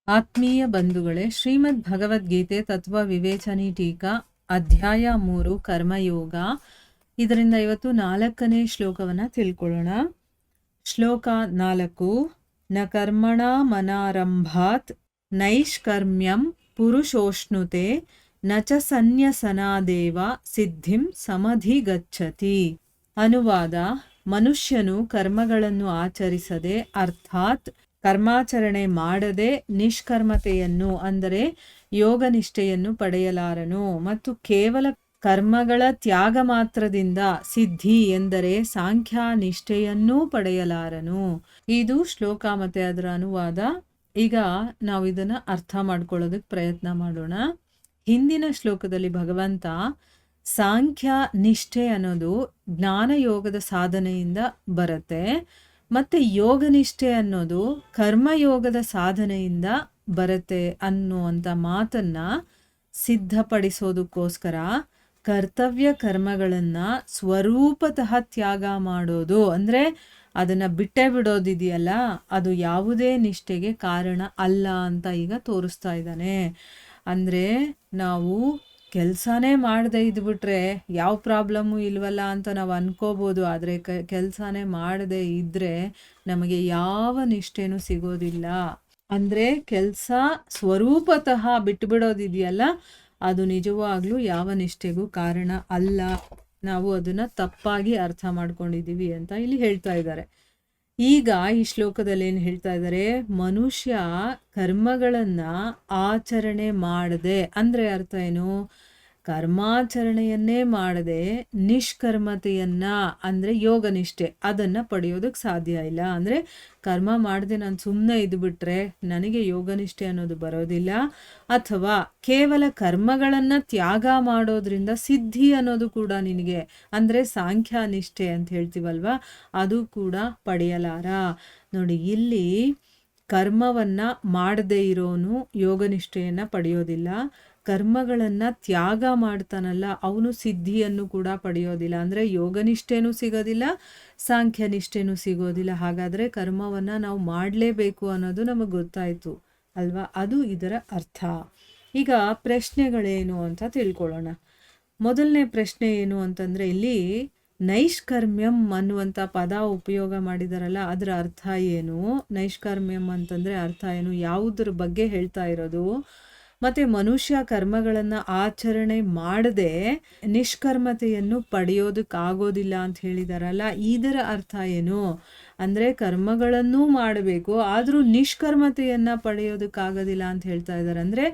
ಆತ್ಮೀಯ ಬಂಧುಗಳೇ, ಶ್ರೀಮದ್ ಭಗವದ್ಗೀತೆ ತತ್ವ ವಿವೇಚನಿ ಟೀಕಾ ಅಧ್ಯಾಯ 3 ಕರ್ಮಯೋಗ. ಇದರಿಂದ ಇವತ್ತು 4ನೇ ಶ್ಲೋಕವನ್ನ ತಿಳ್ಕೊಳ್ಳೋಣ. ಶ್ಲೋಕ 4. ನ ಕರ್ಮಣ ಮನಾರಂಭಾತ್ ನೈಷ್ಕರ್ಮ್ಯಂ ಪುರುಷೋಷ್ಣುತೆ ನ ಚ ಸನ್ಯಸನಾದೇವ ಸಿದ್ಧಿಂ ಸಮಧಿಗಚ್ಚತಿ. ಅನುವಾದ: ಮನುಷ್ಯನು ಕರ್ಮಗಳನ್ನು ಆಚರಿಸದೆ ಅರ್ಥಾತ್ ಕರ್ಮಾಚರಣೆ ಮಾಡದೆ ನಿಷ್ಕರ್ಮತೆಯನ್ನು ಅಂದರೆ ಯೋಗನಿಷ್ಠೆಯನ್ನು ಪಡೆಯಲಾರನು ಮತ್ತು ಕೇವಲ ಕರ್ಮಗಳ ತ್ಯಾಗ ಮಾತ್ರದಿಂದ ಸಿದ್ಧಿ ಎಂದರೆ ಸಾಂಖ್ಯ ನಿಷ್ಠೆಯನ್ನೂ ಪಡೆಯಲಾರನು. ಇದು ಶ್ಲೋಕ ಮತ್ತೆ ಅದರ ಅನುವಾದ. ಈಗ ನಾವು ಇದನ್ನ ಅರ್ಥ ಮಾಡ್ಕೊಳ್ಳೋದಕ್ಕೆ ಪ್ರಯತ್ನ ಮಾಡೋಣ. ಹಿಂದಿನ ಶ್ಲೋಕದಲ್ಲಿ ಭಗವಂತ ಸಾಂಖ್ಯ ನಿಷ್ಠೆ ಅನ್ನೋದು ಜ್ಞಾನಯೋಗದ ಸಾಧನೆಯಿಂದ ಬರುತ್ತೆ, ಮತ್ತೆ ಯೋಗನಿಷ್ಠೆ ಅನ್ನೋದು ಕರ್ಮಯೋಗದ ಸಾಧನೆಯಿಂದ ಬರುತ್ತೆ ಅನ್ನುವಂಥ ಮಾತನ್ನ ಸಿದ್ಧಪಡಿಸೋದಕ್ಕೋಸ್ಕರ ಕರ್ತವ್ಯ ಕರ್ಮಗಳನ್ನ ಸ್ವರೂಪತಃ ತ್ಯಾಗ ಮಾಡೋದು ಅಂದರೆ ಅದನ್ನ ಬಿಟ್ಟೇ ಬಿಡೋದಿದೆಯಲ್ಲ, ಅದು ಯಾವುದೇ ನಿಷ್ಠೆಗೆ ಕಾರಣ ಅಲ್ಲ ಅಂತ ಈಗ ತೋರಿಸ್ತಾ ಇದ್ದಾನೆ. ಅಂದರೆ ನಾವು ಕೆಲಸನೇ ಮಾಡದೆ ಇದ್ಬಿಟ್ರೆ ಯಾವ ಪ್ರಾಬ್ಲಮ್ಮು ಇಲ್ವಲ್ಲ ಅಂತ ನಾವು ಅನ್ಕೋಬೋದು. ಆದರೆ ಕೆಲಸನೇ ಮಾಡದೆ ಇದ್ದರೆ ನಮಗೆ ಯಾವ ನಿಷ್ಠೆನೂ ಸಿಗೋದಿಲ್ಲ. ಅಂದರೆ ಕೆಲಸ ಸ್ವರೂಪತಃ ಬಿಟ್ಟುಬಿಡೋದಿದೆಯಲ್ಲ, ಅದು ನಿಜವಾಗ್ಲೂ ಯಾವ ನಿಷ್ಠೆಗೂ ಕಾರಣ ಅಲ್ಲ. ನಾವು ಅದನ್ನು ತಪ್ಪಾಗಿ ಅರ್ಥ ಮಾಡ್ಕೊಂಡಿದ್ದೀವಿ ಅಂತ ಇಲ್ಲಿ ಹೇಳ್ತಾ ಇದ್ದಾರೆ. ಈಗ ಈ ಶ್ಲೋಕದಲ್ಲಿ ಏನು ಹೇಳ್ತಾ ಇದ್ದಾರೆ, ಮನುಷ್ಯ ಕರ್ಮಗಳನ್ನು ಆಚರಣೆ ಮಾಡದೆ ಅಂದರೆ ಅರ್ಥ ಏನು, ಕರ್ಮಾಚರಣೆಯನ್ನೇ ಮಾಡದೆ ನಿಷ್ಕರ್ಮತೆಯನ್ನ ಅಂದರೆ ಯೋಗನಿಷ್ಠೆ ಅದನ್ನು ಪಡೆಯೋದಕ್ಕೆ ಸಾಧ್ಯ ಇಲ್ಲ. ಅಂದರೆ ಕರ್ಮ ಮಾಡದೆ ನಾನು ಸುಮ್ಮನೆ ಇದ್ಬಿಟ್ರೆ ನನಗೆ ಯೋಗನಿಷ್ಠೆ ಅನ್ನೋದು ಬರೋದಿಲ್ಲ. ಅಥವಾ ಕೇವಲ ಕರ್ಮಗಳನ್ನು ತ್ಯಾಗ ಮಾಡೋದ್ರಿಂದ ಸಿದ್ಧಿ ಅನ್ನೋದು ಕೂಡ ನಿನಗೆ ಅಂದರೆ ಸಾಂಖ್ಯ ನಿಷ್ಠೆ ಅಂತ ಹೇಳ್ತೀವಲ್ವ, ಅದು ಕೂಡ ಪಡೆಯಲಾರ. ನೋಡಿ, ಇಲ್ಲಿ ಕರ್ಮವನ್ನು ಮಾಡದೇ ಇರೋನು ಯೋಗನಿಷ್ಠೆಯನ್ನು ಪಡೆಯೋದಿಲ್ಲ. ಕರ್ಮಗಳನ್ನು ತ್ಯಾಗ ಮಾಡ್ತಾನಲ್ಲ ಅವನು ಸಿದ್ಧಿಯನ್ನು ಕೂಡ ಪಡೆಯೋದಿಲ್ಲ. ಅಂದರೆ ಯೋಗನಿಷ್ಠೆನೂ ಸಿಗೋದಿಲ್ಲ, ಸಾಂಖ್ಯ ನಿಷ್ಠೆನೂ ಸಿಗೋದಿಲ್ಲ. ಹಾಗಾದರೆ ಕರ್ಮವನ್ನು ನಾವು ಮಾಡಲೇಬೇಕು ಅನ್ನೋದು ನಮಗೆ ಗೊತ್ತಾಯಿತು ಅಲ್ವಾ, ಅದು ಇದರ ಅರ್ಥ. ಈಗ ಪ್ರಶ್ನೆಗಳೇನು ಅಂತ ತಿಳ್ಕೊಳ್ಳೋಣ. ಮೊದಲನೇ ಪ್ರಶ್ನೆ ಏನು ಅಂತಂದರೆ, ಇಲ್ಲಿ ನೈಷ್ಕರ್ಮ್ಯಂ ಅನ್ನುವಂಥ ಪದ ಉಪಯೋಗ ಮಾಡಿದಾರಲ್ಲ, ಅದರ ಅರ್ಥ ಏನು? ನೈಷ್ಕರ್ಮ್ಯಂ ಅಂತಂದರೆ ಅರ್ಥ ಏನು, ಯಾವುದ್ರ ಬಗ್ಗೆ ಹೇಳ್ತಾ ಇರೋದು? ಮತ್ತು ಮನುಷ್ಯ ಕರ್ಮಗಳನ್ನು ಆಚರಣೆ ಮಾಡದೆ ನಿಷ್ಕರ್ಮತೆಯನ್ನು ಪಡೆಯೋದಕ್ಕಾಗೋದಿಲ್ಲ ಅಂತ ಹೇಳಿದಾರಲ್ಲ, ಇದರ ಅರ್ಥ ಏನು? ಅಂದರೆ ಕರ್ಮಗಳನ್ನೂ ಮಾಡಬೇಕು ಆದರೂ ನಿಷ್ಕರ್ಮತೆಯನ್ನು ಪಡೆಯೋದಕ್ಕಾಗೋದಿಲ್ಲ ಅಂತ ಹೇಳ್ತಾ ಇದ್ದಾರೆ. ಅಂದರೆ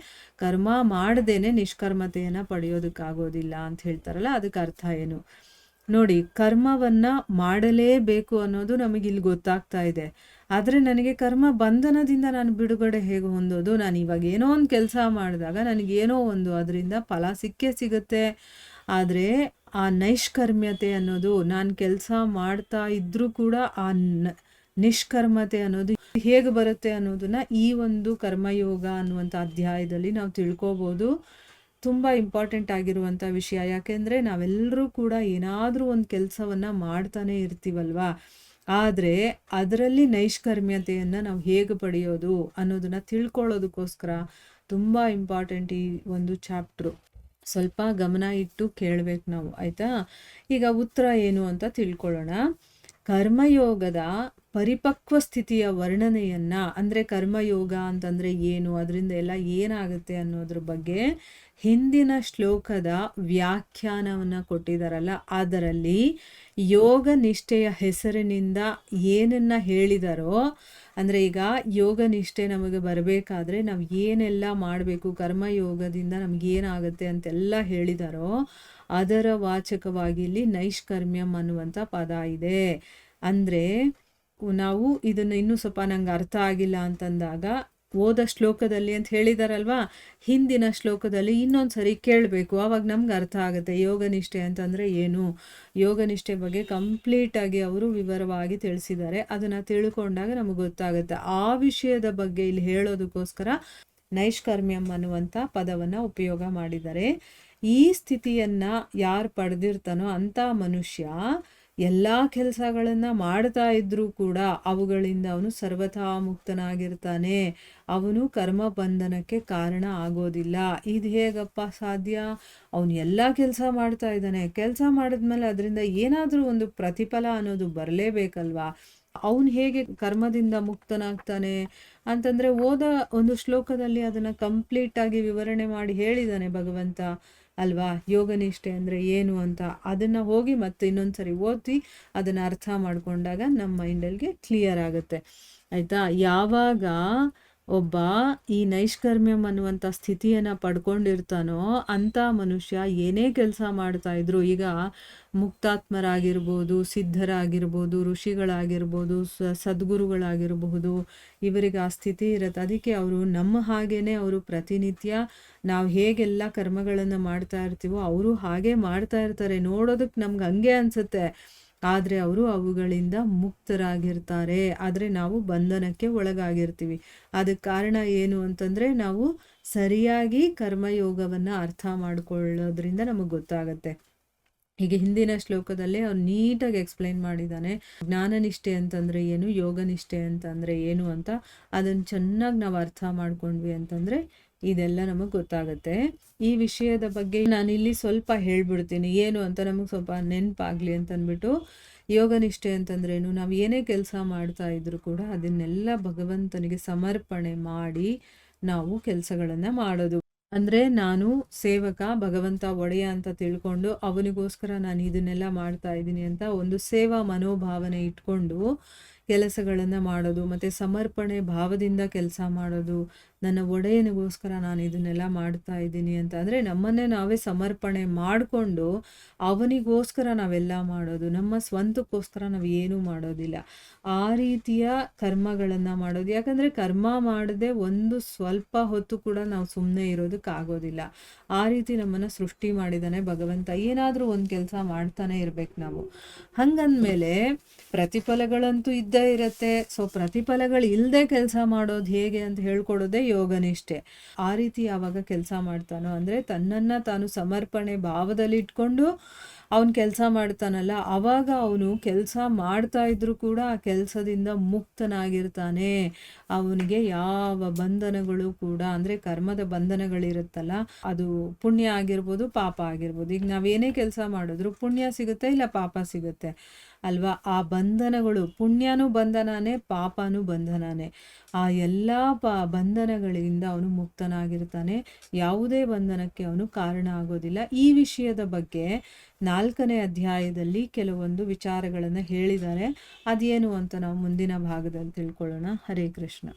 ಕರ್ಮ ಮಾಡದೇನೆ ನಿಷ್ಕರ್ಮತೆಯನ್ನು ಪಡೆಯೋದಕ್ಕಾಗೋದಿಲ್ಲ ಅಂತ ಹೇಳ್ತಾರಲ್ಲ, ಅದಕ್ಕೆ ಅರ್ಥ ಏನು? ನೋಡಿ, ಕರ್ಮವನ್ನು ಮಾಡಲೇಬೇಕು ಅನ್ನೋದು ನಮಗಿಲ್ಲಿ ಗೊತ್ತಾಗ್ತಾ ಇದೆ. ಆದರೆ ನನಗೆ ಕರ್ಮ ಬಂಧನದಿಂದ ನಾನು ಬಿಡುಗಡೆ ಹೇಗೆ ಹೊಂದೋದು? ನಾನು ಇವಾಗ ಏನೋ ಒಂದು ಕೆಲಸ ಮಾಡಿದಾಗ ನನಗೇನೋ ಒಂದು ಅದರಿಂದ ಫಲ ಸಿಕ್ಕೇ ಸಿಗುತ್ತೆ. ಆದರೆ ಆ ನೈಷ್ಕರ್ಮ್ಯತೆ ಅನ್ನೋದು ನಾನು ಕೆಲಸ ಮಾಡ್ತಾ ಇದ್ರೂ ಕೂಡ ಆ ನಿಷ್ಕರ್ಮತೆ ಅನ್ನೋದು ಹೇಗೆ ಬರುತ್ತೆ ಅನ್ನೋದನ್ನ ಈ ಒಂದು ಕರ್ಮಯೋಗ ಅನ್ನುವಂಥ ಅಧ್ಯಾಯದಲ್ಲಿ ನಾವು ತಿಳ್ಕೊಬೋದು. ತುಂಬ ಇಂಪಾರ್ಟೆಂಟ್ ಆಗಿರುವಂಥ ವಿಷಯ. ಯಾಕೆಂದರೆ ನಾವೆಲ್ಲರೂ ಕೂಡ ಏನಾದರೂ ಒಂದು ಕೆಲಸವನ್ನು ಮಾಡ್ತಾನೆ ಇರ್ತೀವಲ್ವ, ಆದರೆ ಅದರಲ್ಲಿ ನೈಷ್ಕರ್ಮ್ಯತೆಯನ್ನು ನಾವು ಹೇಗೆ ಪಡೆಯೋದು ಅನ್ನೋದನ್ನು ತಿಳ್ಕೊಳ್ಳೋದಕ್ಕೋಸ್ಕರ ತುಂಬ ಇಂಪಾರ್ಟೆಂಟ್ ಈ ಒಂದು ಚಾಪ್ಟ್ರು. ಸ್ವಲ್ಪ ಗಮನ ಇಟ್ಟು ಕೇಳಬೇಕು ನಾವು, ಆಯಿತಾ? ಈಗ ಉತ್ತರ ಏನು ಅಂತ ತಿಳ್ಕೊಳ್ಳೋಣ. ಕರ್ಮಯೋಗದ ಪರಿಪಕ್ವ ಸ್ಥಿತಿಯ ವರ್ಣನೆಯನ್ನು ಅಂದರೆ ಕರ್ಮಯೋಗ ಅಂತಂದರೆ ಏನು, ಅದರಿಂದ ಎಲ್ಲ ಏನಾಗುತ್ತೆ ಅನ್ನೋದ್ರ ಬಗ್ಗೆ ಹಿಂದಿನ ಶ್ಲೋಕದ ವ್ಯಾಖ್ಯಾನವನ್ನು ಕೊಟ್ಟಿದ್ದಾರಲ್ಲ, ಅದರಲ್ಲಿ ಯೋಗ ನಿಷ್ಠೆಯ ಹೆಸರಿನಿಂದ ಏನನ್ನ ಹೇಳಿದಾರೋ, ಅಂದರೆ ಈಗ ಯೋಗ ನಿಷ್ಠೆ ನಮಗೆ ಬರಬೇಕಾದ್ರೆ ನಾವು ಏನೆಲ್ಲ ಮಾಡಬೇಕು, ಕರ್ಮಯೋಗದಿಂದ ನಮಗೇನಾಗುತ್ತೆ ಅಂತೆಲ್ಲ ಹೇಳಿದಾರೋ ಅದರ ವಾಚಕವಾಗಿ ಇಲ್ಲಿ ನೈಷ್ಕರ್ಮ್ಯಂ ಅನ್ನುವಂಥ ಪದ ಇದೆ. ಅಂದರೆ ನಾವು ಇದನ್ನು ಇನ್ನೂ ಸ್ವಲ್ಪ ನಂಗೆ ಅರ್ಥ ಆಗಿಲ್ಲ ಅಂತಂದಾಗ ಓದ ಶ್ಲೋಕದಲ್ಲಿ ಅಂತ ಹೇಳಿದಾರಲ್ವಾ, ಹಿಂದಿನ ಶ್ಲೋಕದಲ್ಲಿ ಇನ್ನೊಂದು ಸರಿ ಕೇಳಬೇಕು, ಆವಾಗ ನಮ್ಗೆ ಅರ್ಥ ಆಗುತ್ತೆ ಯೋಗನಿಷ್ಠೆ ಅಂತಂದರೆ ಏನು. ಯೋಗನಿಷ್ಠೆ ಬಗ್ಗೆ ಕಂಪ್ಲೀಟಾಗಿ ಅವರು ವಿವರವಾಗಿ ತಿಳಿಸಿದ್ದಾರೆ. ಅದನ್ನು ತಿಳ್ಕೊಂಡಾಗ ನಮಗೆ ಗೊತ್ತಾಗುತ್ತೆ. ಆ ವಿಷಯದ ಬಗ್ಗೆ ಇಲ್ಲಿ ಹೇಳೋದಕ್ಕೋಸ್ಕರ ನೈಷ್ಕರ್ಮ್ಯಂ ಅನ್ನುವಂಥ ಪದವನ್ನು ಉಪಯೋಗ ಮಾಡಿದ್ದಾರೆ. ಈ ಸ್ಥಿತಿಯನ್ನು ಯಾರು ಪಡೆದಿರ್ತಾನೋ ಅಂಥ ಮನುಷ್ಯ ಎಲ್ಲ ಕೆಲಸಗಳನ್ನು ಮಾಡ್ತಾ ಇದ್ರೂ ಕೂಡ ಅವುಗಳಿಂದ ಅವನು ಸರ್ವಥಾ ಮುಕ್ತನಾಗಿರ್ತಾನೆ. ಅವನು ಕರ್ಮ ಬಂಧನಕ್ಕೆ ಕಾರಣ ಆಗೋದಿಲ್ಲ. ಇದು ಹೇಗಪ್ಪ ಸಾಧ್ಯ? ಅವನು ಎಲ್ಲ ಕೆಲಸ ಮಾಡ್ತಾ ಇದ್ದಾನೆ. ಕೆಲಸ ಮಾಡಿದ್ಮೇಲೆ ಅದರಿಂದ ಏನಾದರೂ ಒಂದು ಪ್ರತಿಫಲ ಅನ್ನೋದು ಬರಲೇಬೇಕಲ್ವಾ? ಅವನು ಹೇಗೆ ಕರ್ಮದಿಂದ ಮುಕ್ತನಾಗ್ತಾನೆ ಅಂತಂದರೆ, ಓದ ಒಂದು ಶ್ಲೋಕದಲ್ಲಿ ಅದನ್ನು ಕಂಪ್ಲೀಟಾಗಿ ವಿವರಣೆ ಮಾಡಿ ಹೇಳಿದ್ದಾನೆ ಭಗವಂತ ಅಲ್ವಾ? ಯೋಗನಿಷ್ಠೆ ಅಂದರೆ ಏನು ಅಂತ. ಅದನ್ನು ಹೋಗಿ ಮತ್ತೆ ಇನ್ನೊಂದ್ಸರಿ ಓದಿ ಅದನ್ನು ಅರ್ಥ ಮಾಡಿಕೊಂಡಾಗ ನಮ್ಮ ಮೈಂಡಲ್ಲಿಗೆ ಕ್ಲಿಯರ್ ಆಗುತ್ತೆ. ಆಯಿತಾ? ಯಾವಾಗ ಒಬ್ಬ ಈ ನೈಷ್ಕರ್ಮ್ಯಂ ಅನ್ನುವಂಥ ಸ್ಥಿತಿಯನ್ನು ಪಡ್ಕೊಂಡಿರ್ತಾನೋ ಅಂಥ ಮನುಷ್ಯ ಏನೇ ಕೆಲಸ ಮಾಡ್ತಾ ಇದ್ರು, ಈಗ ಮುಕ್ತಾತ್ಮರಾಗಿರ್ಬೋದು, ಸಿದ್ಧರಾಗಿರ್ಬೋದು, ಋಷಿಗಳಾಗಿರ್ಬೋದು, ಸದ್ಗುರುಗಳಾಗಿರಬಹುದು, ಇವರಿಗೆ ಆ ಸ್ಥಿತಿ ಇರುತ್ತೆ. ಅದಕ್ಕೆ ಅವರು ನಮ್ಮ ಹಾಗೇನೆ ಅವರು ಪ್ರತಿನಿತ್ಯ ನಾವು ಹೇಗೆಲ್ಲ ಕರ್ಮಗಳನ್ನು ಮಾಡ್ತಾ ಇರ್ತೀವೋ ಅವರು ಹಾಗೆ ಮಾಡ್ತಾ ಇರ್ತಾರೆ. ನೋಡೋದಕ್ಕೆ ನಮ್ಗೆ ಹಂಗೆ ಅನಿಸುತ್ತೆ, ಆದರೆ ಅವರು ಅವುಗಳಿಂದ ಮುಕ್ತರಾಗಿರ್ತಾರೆ. ಆದರೆ ನಾವು ಬಂಧನಕ್ಕೆ ಒಳಗಾಗಿರ್ತೀವಿ. ಅದಕ್ಕೆ ಕಾರಣ ಏನು ಅಂತಂದರೆ, ನಾವು ಸರಿಯಾಗಿ ಕರ್ಮಯೋಗವನ್ನು ಅರ್ಥ ಮಾಡ್ಕೊಳ್ಳೋದ್ರಿಂದ ನಮಗೆ ಗೊತ್ತಾಗತ್ತೆ. ಹೀಗೆ ಹಿಂದಿನ ಶ್ಲೋಕದಲ್ಲಿ ಅವ್ನು ನೀಟಾಗಿ ಎಕ್ಸ್ಪ್ಲೈನ್ ಮಾಡಿದ್ದಾನೆ. ಜ್ಞಾನನಿಷ್ಠೆ ಅಂತಂದರೆ ಏನು, ಯೋಗನಿಷ್ಠೆ ಅಂತಂದರೆ ಏನು ಅಂತ. ಅದನ್ನು ಚೆನ್ನಾಗಿ ನಾವು ಅರ್ಥ ಮಾಡ್ಕೊಂಡ್ವಿ ಅಂತಂದರೆ ಇದೆಲ್ಲ ನಮಗೆ ಗೊತ್ತಾಗುತ್ತೆ. ಈ ವಿಷಯದ ಬಗ್ಗೆ ನಾನಿಲ್ಲಿ ಸ್ವಲ್ಪ ಹೇಳ್ಬಿಡ್ತೀನಿ, ಏನು ಅಂತ ನಮಗೆ ಸ್ವಲ್ಪ ನೆನಪಾಗಲಿ ಅಂತಂದ್ಬಿಟ್ಟು. ಯೋಗನಿಷ್ಠೆ ಅಂತಂದ್ರೇನು? ನಾವು ಏನೇ ಕೆಲಸ ಮಾಡ್ತಾ ಇದ್ರೂ ಕೂಡ ಅದನ್ನೆಲ್ಲ ಭಗವಂತನಿಗೆ ಸಮರ್ಪಣೆ ಮಾಡಿ ನಾವು ಕೆಲಸಗಳನ್ನು ಮಾಡೋದು. ಅಂದರೆ ನಾನು ಸೇವಕ, ಭಗವಂತ ಒಡೆಯ ಅಂತ ತಿಳ್ಕೊಂಡು ಅವನಿಗೋಸ್ಕರ ನಾನು ಇದನ್ನೆಲ್ಲ ಮಾಡ್ತಾ ಇದ್ದೀನಿ ಅಂತ ಒಂದು ಸೇವಾ ಮನೋಭಾವನೆ ಇಟ್ಕೊಂಡು ಕೆಲಸಗಳನ್ನು ಮಾಡೋದು, ಮತ್ತು ಸಮರ್ಪಣೆ ಭಾವದಿಂದ ಕೆಲಸ ಮಾಡೋದು. ನನ್ನ ಒಡೆಯನಿಗೋಸ್ಕರ ನಾನು ಇದನ್ನೆಲ್ಲ ಮಾಡ್ತಾ ಇದ್ದೀನಿ ಅಂತ. ಅಂದರೆ ನಮ್ಮನ್ನೇ ನಾವೇ ಸಮರ್ಪಣೆ ಮಾಡಿಕೊಂಡು ಅವನಿಗೋಸ್ಕರ ನಾವೆಲ್ಲ ಮಾಡೋದು, ನಮ್ಮ ಸ್ವಂತಕ್ಕೋಸ್ಕರ ನಾವು ಏನೂ ಮಾಡೋದಿಲ್ಲ. ಆ ರೀತಿಯ ಕರ್ಮಗಳನ್ನು ಮಾಡೋದು. ಯಾಕಂದರೆ ಕರ್ಮ ಮಾಡದೆ ಒಂದು ಸ್ವಲ್ಪ ಹೊತ್ತು ಕೂಡ ನಾವು ಸುಮ್ಮನೆ ಇರೋದಕ್ಕಾಗೋದಿಲ್ಲ. ಆ ರೀತಿ ನಮ್ಮನ್ನು ಸೃಷ್ಟಿ ಮಾಡಿದ್ದಾನೆ ಭಗವಂತ. ಏನಾದರೂ ಒಂದು ಕೆಲಸ ಮಾಡ್ತಾನೆ ಇರಬೇಕು ನಾವು. ಹಂಗಂದಮೇಲೆ ಪ್ರತಿಫಲಗಳಂತೂ ಇದ್ದೇ ಇರುತ್ತೆ. ಸೊ ಪ್ರತಿಫಲಗಳು ಇಲ್ಲದೆ ಕೆಲಸ ಮಾಡೋದು ಹೇಗೆ ಅಂತ ಹೇಳ್ಕೊಡೋದೇ ಯೋಗನಿಷ್ಠೆ. ಆ ರೀತಿ ಯಾವಾಗ ಕೆಲಸ ಮಾಡ್ತಾನೋ ಅಂದರೆ ತನ್ನನ್ನು ತಾನು ಸಮರ್ಪಣೆ ಭಾವದಲ್ಲಿ ಇಟ್ಕೊಂಡು ಅವನು ಕೆಲಸ ಮಾಡ್ತಾನಲ್ಲ, ಆವಾಗ ಅವನು ಕೆಲಸ ಮಾಡ್ತಾ ಇದ್ರೂ ಕೂಡ ಆ ಕೆಲಸದಿಂದ ಮುಕ್ತನಾಗಿರ್ತಾನೆ. ಅವನಿಗೆ ಯಾವ ಬಂಧನಗಳು ಕೂಡ, ಅಂದರೆ ಕರ್ಮದ ಬಂಧನಗಳಿರುತ್ತಲ್ಲ, ಅದು ಪುಣ್ಯ ಆಗಿರ್ಬೋದು, ಪಾಪ ಆಗಿರ್ಬೋದು. ಈಗ ನಾವೇನೇ ಕೆಲಸ ಮಾಡಿದ್ರು ಪುಣ್ಯ ಸಿಗುತ್ತೆ ಇಲ್ಲ ಪಾಪ ಸಿಗುತ್ತೆ ಅಲ್ವಾ? ಆ ಬಂಧನಗಳು, ಪುಣ್ಯನೂ ಬಂಧನನೇ, ಪಾಪನೂ ಬಂಧನನೇ. ಆ ಎಲ್ಲ ಬಂಧನಗಳಿಂದ ಅವನು ಮುಕ್ತನಾಗಿರ್ತಾನೆ. ಯಾವುದೇ ಬಂಧನಕ್ಕೆ ಅವನು ಕಾರಣ ಆಗೋದಿಲ್ಲ. ಈ ವಿಷಯದ ಬಗ್ಗೆ 4ನೇ ಅಧ್ಯಾಯದಲ್ಲಿ ಕೆಲವೊಂದು ವಿಚಾರಗಳನ್ನು ಹೇಳಿದ್ದಾರೆ. ಅದೇನು ಅಂತ ನಾವು ಮುಂದಿನ ಭಾಗದಲ್ಲಿ ತಿಳ್ಕೊಳ್ಳೋಣ. ಹರೇ ಕೃಷ್ಣ.